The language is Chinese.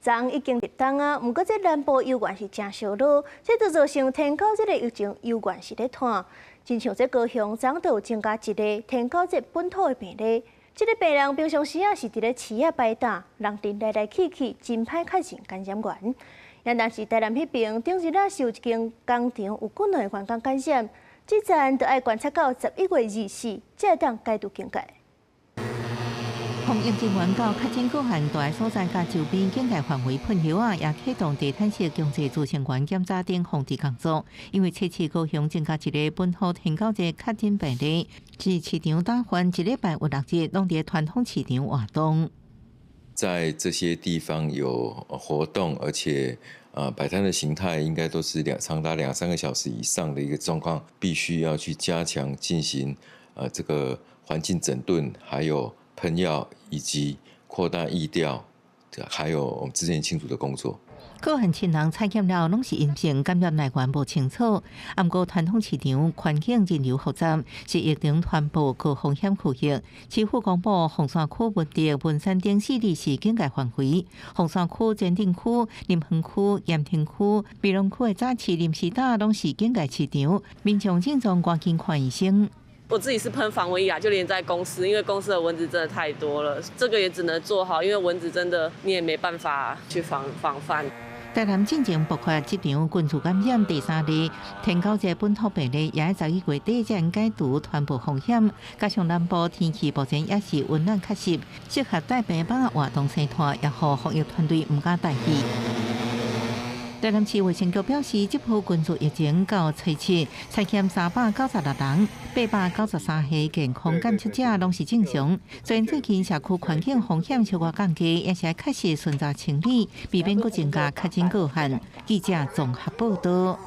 昨已经入冬啊，不过这南部油源是真少落，这就造成天狗这个疫情油源是咧断。真像这高雄昨就有增加一个天狗这本土的病例，这个病人平常时啊是伫咧市啊摆档，人阵来来去去，真歹确诊感染源。但是台南迄边顶日啊是有一间工厂有9个员工感染，这站就要观察到11月24，才会当解除警戒。防疫人员到确诊个案大所在甲周边警戒范围喷药啊，也启动地毯式经济自成员检查等防治工作。因为这次高雄增加一个本土天狗节确诊病例，至市场打翻一礼拜有6日拢伫传统市场活动。在这些地方有活动，而且摆摊的形态应该都是长达2-3个小时以上的一个状况，必须要去加强进行这个环境整顿，还有喷药以及扩大疫调，还有我们之前清楚的工作。个案亲人采检了拢是阴性，感染来源无清楚。不过传统市场环境人流复杂，是疫情传播高风险区域。市府公布凤山区、文德、文山等4地市警戒范围。凤山区、前镇区、林园区、盐田区、美容区的早市临时搭拢是警戒市场，民众尽早赶紧看医生。我自己是喷防蚊液啊，就连在公司，因为公司的蚊子真的太多了，这个也只能做好，因为蚊子真的你也没办法去防范。台南进前爆发这场群组感染第3例，天狗节本土病例也在11月底才解除传播风险。加上南部天气目前也是温暖较湿，适合带病房活动生活，也让防疫团队唔敢大意。台南市卫生局表示，这波群组疫情到初七，采检396人，893例健康检测者拢是正常。虽然最近社区环境风险小可降低，也是要确实巡查清理，避免佫增加确诊个案。记者综合报道。